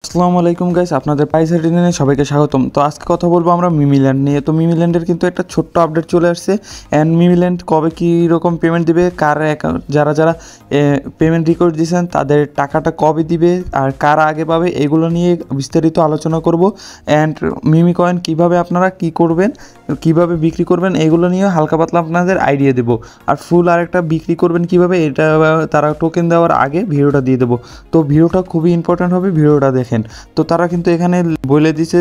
আসসালামু আলাইকুম গাইস, আপনাদের পাইসাইডিনে সবাইকে স্বাগতম। তো আজকে কথা বলবো আমরা মিমিল্যান্ড নিয়ে। তো মিমিল্যান্ডের কিন্তু একটা ছোট্ট আপডেট চলে আসছে। অ্যান্ড মিমিল্যান্ড কবে কী রকম পেমেন্ট দিবে, কার যারা যারা পেমেন্ট রিকোয়েস্ট দিয়েছেন তাদের টাকাটা কবে দিবে আর কারা আগে পাবে, এগুলো নিয়ে বিস্তারিত আলোচনা করব। অ্যান্ড মিমি কয়েন কীভাবে আপনারা কী করবেন, কীভাবে বিক্রি করবেন, এগুলো নিয়ে হালকা পাতলা আপনাদের আইডিয়া দেবো। আর ফুল আরেকটা বিক্রি করবেন কীভাবে, এটা তারা টোকেন দেওয়ার আগে ভিডিওটা দিয়ে দেবো। তো ভিডিওটা খুবই ইম্পর্ট্যান্ট হবে, ভিডিওটা দেখেন। তো তারা কিন্তু এখানে বলে দিছে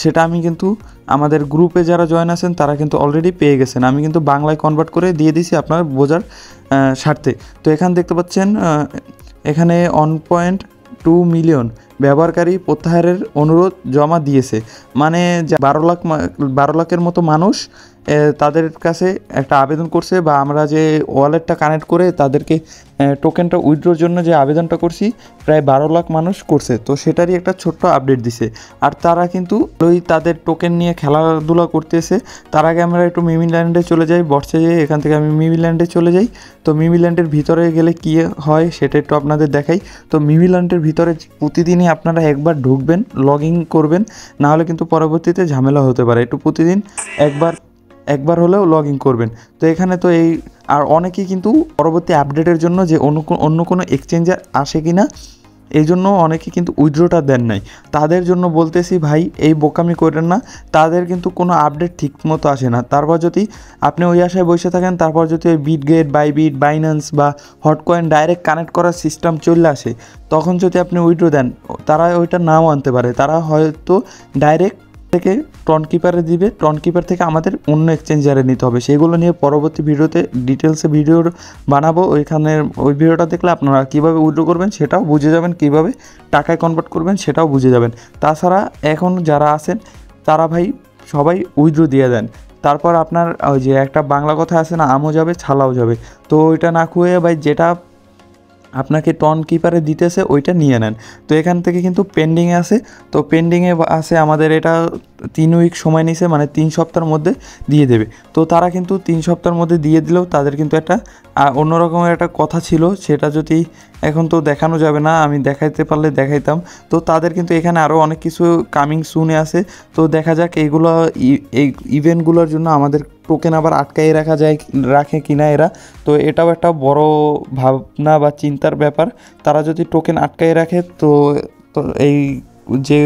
সেটা আমি কিন্তু আমাদের গ্রুপে যারা জয়েন আছেন তারা কিন্তু অলরেডি পেয়ে গেছেন। আমি কিন্তু বাংলায় কনভার্ট করে দিয়ে দিছি আপনার বোঝার স্বার্থে। তো এখানে দেখতে পাচ্ছেন এখানে 1.2 মিলিয়ন ব্যবহারকারী প্রত্যাহারের অনুরোধ জমা দিয়েছে। মানে 12 লাখের মতো মানুষ তাদের কাছে একটা আবেদন করছে, বা আমরা যে ওয়ালেটটা কানেক্ট করে তাদেরকে টোকেনটা উইথড্রোর জন্য যে আবেদনটা করছি প্রায় 12 লাখ মানুষ করছে। তো সেটারই একটা ছোট্ট আপডেট দিছে। আর তারা কিন্তু ওই তাদের টোকেন নিয়ে খেলাধুলা করতেছে। তার আগে আমরা একটু মিমিল্যান্ডে চলে যাই, বর্ষে যাই, এখান থেকে আমি মিমিল্যান্ডে চলে যাই। তো মিমিল্যান্ডের ভিতরে গেলে কী হয় সেটা একটু আপনাদের দেখাই। তো মিমিল্যান্ডের ভিতরে প্রতিদিনই আপনারা একবার ঢুকবেন, লগ ইন করবেন, নাহলে কিন্তু পরবর্তীতে ঝামেলা হতে পারে। একটু প্রতিদিন একবার হলেও লগ ইন করবেন। তো এখানে তো আর অনেকেই কিন্তু পরবর্তী আপডেটের জন্য যে অন্য কোনো এক্সচেঞ্জার আসে কি না, এই জন্য অনেকে কিন্তু উইথড্রোটা দেন নাই। তাদের জন্য বলতেছি ভাই, এই বোকামি করেন না। তাদের কিন্তু কোনো আপডেট ঠিক মতো আসে না। তারপর যদি আপনি ওই আশায় বসে থাকেন, তারপর যদি ওই বিটগেট, বাইবিট, বাইন্যান্স বা হটকয়েন ডাইরেক্ট কানেক্ট করার সিস্টেম চলে আসে, তখন যদি আপনি উইথড্রো দেন, তারা ওইটা নাও আনতে পারে। তারা হয়তো ডাইরেক্ট থেকে টনকিপারে দিবে, টনকিপার থেকে আমাদের অন্য এক্সচেঞ্জারে নিতে হবে। সেগুলো নিয়ে পরবর্তী ভিডিওতে ডিটেলসে ভিডিও বানাবো। ওইখানে ওই ভিডিওটা দেখলে আপনারা কীভাবে উইথড্র করবেন সেটাও বুঝে যাবেন, কীভাবে টাকায় কনভার্ট করবেন সেটাও বুঝে যাবেন। তাছাড়া এখন যারা আছেন তারা ভাই সবাই উইথড্র দিয়ে দেন। তারপর আপনার ওই যে একটা বাংলা কথা আছে না, আমও যাবে ছালাও যাবে। তো ওইটা না খুঁয়ে ভাই যেটা আপনাকে টন কিপারে দিতেছে ওইটা নিয়ে নেন। তো এখান থেকে কিন্তু পেন্ডিংয়ে আছে। তো পেন্ডিংয়ে আছে আমাদের এটা 3 উইক সময় নিছে, মানে 3 সপ্তাহের মধ্যে দিয়ে দেবে। তো তারা কিন্তু 3 সপ্তাহের মধ্যে দিয়ে দিলেও তাদের কিন্তু একটা অন্যরকমের একটা কথা ছিল, সেটা যদি এখন তো দেখানো যাবে না, আমি দেখাইতে পারলে দেখাইতাম। তো তাদের কিন্তু এখানে আরও অনেক কিছু কামিং সুনে আছে। তো দেখা যাক এইগুলো এই ইভেন্টগুলোর জন্য আমাদের টোকেন আবার আটকাই রাখে কিনা এরা। তো এটাও একটা বড় ভাবনা বা চিন্তার ব্যাপার। তারা যদি টোকেন আটকাই রাখে তো এই যে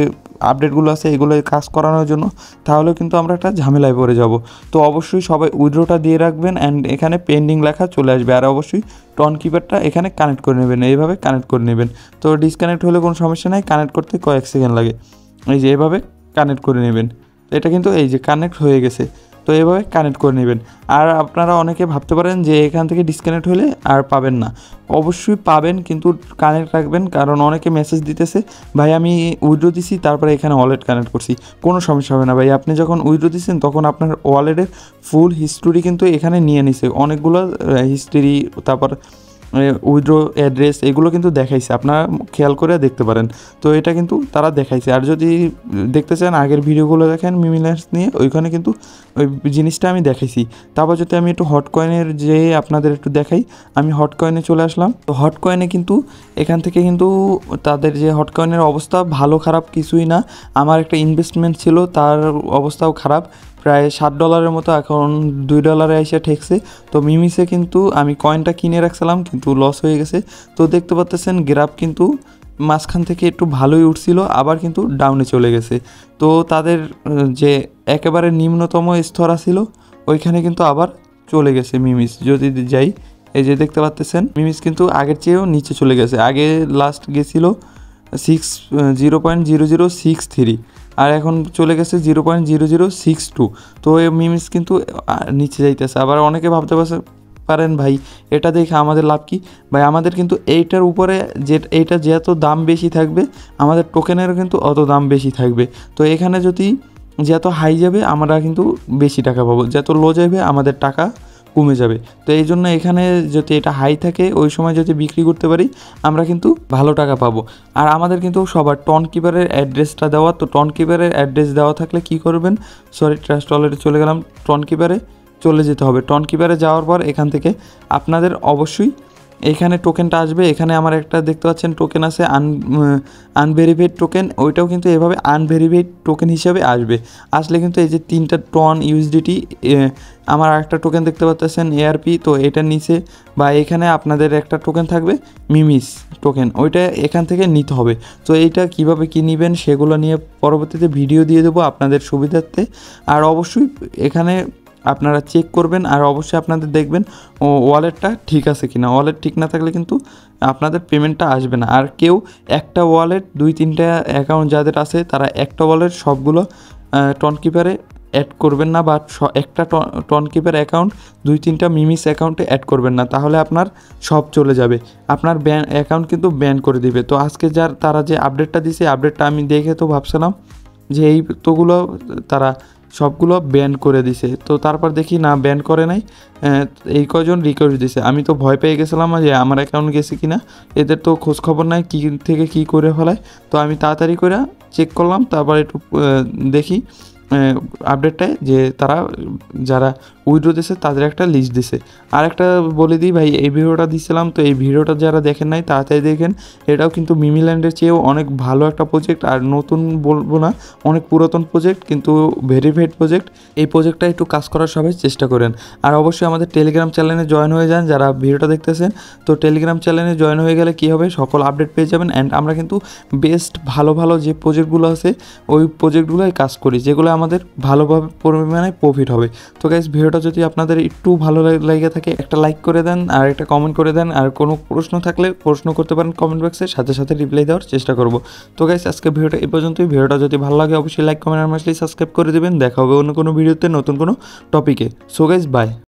আপডেটগুলো আছে এগুলো কাজ করানোর জন্য, তাহলে কিন্তু আমরা একটা ঝামেলায় পড়ে যাব। তো অবশ্যই সবাই উইথড্রোটা দিয়ে রাখবেন, অ্যান্ড এখানে পেন্ডিং লেখা চলে আসবে। আর অবশ্যই টন কিপারটা এখানে কানেক্ট করে নেবেন, এইভাবে কানেক্ট করে নেবেন। তো ডিসকানেক্ট হলে কোনো সমস্যা নাই, কানেক্ট করতে কয়েক সেকেন্ড লাগে। এই যে এভাবে কানেক্ট করে নেবেন। এটা কিন্তু এই যে কানেক্ট হয়ে গেছে। তো এভাবে কানেক্ট করে নেবেন। আর আপনারা অনেকে ভাবতে পারেন যে এখান থেকে ডিসকানেক্ট হলে আর পাবেন না। অবশ্যই পাবেন, কিন্তু কানেক্ট রাখবেন। কারণ অনেকে মেসেজ দিতেছে, ভাই আমি উইথড্রো দিছি তারপরে এখানে ওয়ালেট কানেক্ট করছি। কোনো সমস্যা হবে না ভাই, আপনি যখন উইথড্রো দিচ্ছেন তখন আপনার ওয়ালেটের ফুল হিস্টোরি কিন্তু এখানে নিয়ে নিছে, অনেকগুলো হিস্টোরি, তারপর উইথড্রো অ্যাড্রেস, এগুলো কিন্তু দেখাইছে, আপনারা খেয়াল করে দেখতে পারেন। তো এটা কিন্তু তারা দেখাইছে। আর যদি দেখতে চান আগের ভিডিওগুলো দেখেন মিমিল্যান্ড নিয়ে, ওইখানে কিন্তু ওই জিনিসটা আমি দেখাইছি। তারপর যদি আমি একটু হটকয়েনের যে আপনাদের একটু দেখাই, আমি হটকয়েনে চলে আসলাম। তো হটকয়েনে কিন্তু এখান থেকে কিন্তু তাদের যে হটকয়েনের অবস্থা ভালো খারাপ কিছুই না। আমার একটা ইনভেস্টমেন্ট ছিল, তার অবস্থাও খারাপ, প্রায় $7 মতো, এখন $2 এসে ঠেকছে। তো মিমিসে কিন্তু আমি কয়েনটা কিনে রাখছিলাম, কিন্তু লস হয়ে গেছে। তো দেখতে পাচ্ছেন গ্রাফ কিন্তু মাঝখান থেকে একটু ভালোই উঠছিল, আবার কিন্তু ডাউনে চলে গেছে। তো তাদের যে একেবারে নিম্নতম স্তর ছিল ওইখানে কিন্তু আবার চলে গেছে মিমিস। যদি যাই, এই যে দেখতে পাচ্ছেন মিমিস কিন্তু আগের চেয়েও নিচে চলে গেছে। আগে লাস্ট গেছিলো 0.0063, আর এখন চলে গেছে 0.0062। তো এই মিমিস কিন্তু নিচে যাইতেছে। আবার অনেকে ভাবতে পারেন ভাই এটা দেখে আমাদের লাভ কি? ভাই আমাদের কিন্তু এইটার উপরে এইটা যত দাম বেশি থাকবে আমাদের টোকেনেরও কিন্তু অত দাম বেশি থাকবে। তো এখানে যদি যত হাই যাবে আমরা কিন্তু বেশি টাকা পাবো, যত লো যাবে আমাদের টাকা কমে যাবে। তো এই জন্য এখানে যদি এটা হাই থাকে ওই সময় যদি বিক্রি করতে পারি আমরা কিন্তু ভালো টাকা পাবো। আর আমাদের কিন্তু সবার টন কিপারের অ্যাড্রেসটা দেওয়া। তো টন কিপারের অ্যাড্রেস দেওয়া থাকলে কি করবেন, ট্রাস্ট ওয়ালেটে চলে গেলাম, টন কিপারে চলে যেতে হবে। টন কিপারে যাওয়ার পর এখান থেকে আপনাদের অবশ্যই এইখানে টোকেনটা আসবে। এখানে আমার একটা দেখতে পাচ্ছেন টোকেন আছে আনভেরিফাইড টোকেন, ওইটাও কিন্তু এভাবে আনভেরিফাইড টোকেন হিসেবে আসবে। আসলে কিন্তু এই যে 3টা টন ইউএসডিটি, আমার আরেকটা টোকেন দেখতে পাচ্ছেন এআরপি, তো এটার নিচে বা এখানে আপনাদের একটা টোকেন থাকবে মিমিস টোকেন, ওইটা এখান থেকে নিতে হবে। তো এইটা কিভাবে কী নেবেন সেগুলো নিয়ে পরবর্তীতে ভিডিও দিয়ে দেবো আপনাদের সুবিধার্থে। আর অবশ্যই এখানে আপনারা চেক করবেন, আর অবশ্যই আপনাদের দেখবেন ওয়ালেটটা ঠিক আছে কি না। ওয়ালেট ঠিক না থাকলে কিন্তু আপনাদের পেমেন্টটা আসবে না। আর কেউ একটা ওয়ালেট 2-3টা অ্যাকাউন্ট যাদের আছে তারা একটা ওয়ালেট সবগুলো টনকিপারে অ্যাড করবেন না, বা একটা টনকিপার অ্যাকাউন্ট 2-3টা মিমিস অ্যাকাউন্টে অ্যাড করবেন না, তাহলে আপনার সব চলে যাবে, আপনার অ্যাকাউন্ট কিন্তু ব্যান করে দিবে। তো আজকে তারা যে আপডেটটা দিছে, আপডেটটা আমি দেখে তো ভাবছিলাম যে এই তোগুলো তারা সবগুলো ব্যান করে দিছে, তো তারপর দেখি না ব্যান করে নাই, এই কজন রিকোয়েস্ট দিছে। আমি তো ভয় পেয়ে গেছিলাম যে আমার অ্যাকাউন্ট গেছে কিনা, এদের তো খোঁজ খবর নাই কী থেকে কী করে ফেলায়। তো আমি তাড়াতাড়ি করে চেক করলাম, তারপর একটু দেখি আপডেটটায় যে তারা যারা উইথড্র দিছে তাদের একটা লিস্ট দিছে। আর একটা বলে দিই ভাই, এই ভিডিওটা দিছিলাম, তো এই ভিডিওটা যারা দেখেন নাই তাড়াতাড়ি দেখেন। এটাও কিন্তু মিমিল্যান্ডের চেয়েও অনেক ভালো একটা প্রজেক্ট, আর নতুন বলবো না, অনেক পুরাতন প্রজেক্ট, কিন্তু ভেরিফাইড প্রজেক্ট। এই প্রজেক্টটা একটু কাজ করার সবাই চেষ্টা করেন। আর অবশ্যই আমাদের টেলিগ্রাম চ্যানেলে জয়েন হয়ে যান যারা ভিডিওটা দেখতেছেন। তো টেলিগ্রাম চ্যানেলে জয়েন হয়ে গেলে কী হবে, সকল আপডেট পেয়ে যাবেন। অ্যান্ড আমরা কিন্তু বেস্ট ভালো ভালো যে প্রজেক্টগুলো আছে ওই প্রজেক্টগুলোই কাজ করি, যেগুলো আমাদের ভালোভাবে পরিমাণে প্রফিট হবে। তো গাইস, ভিডিওটা যদি আপনাদের একটু ভালো লেগে থাকে একটা লাইক করে দেন আর একটা কমেন্ট করে দেন। আর কোনো প্রশ্ন থাকলে প্রশ্ন করতে পারেন কমেন্ট বক্সে, সাথে সাথে রিপ্লাই দেওয়ার চেষ্টা করব। তো গাইস, আজকে ভিডিওটা এই পর্যন্তই। ভিডিওটা যদি ভালো লাগে অবশ্যই লাইক কমেন্ট আর মাসলি সাবস্ক্রাইব করে দেবেন। দেখা হবে অন্য কোনো ভিডিওতে নতুন কোনো টপিকে। So guys, by.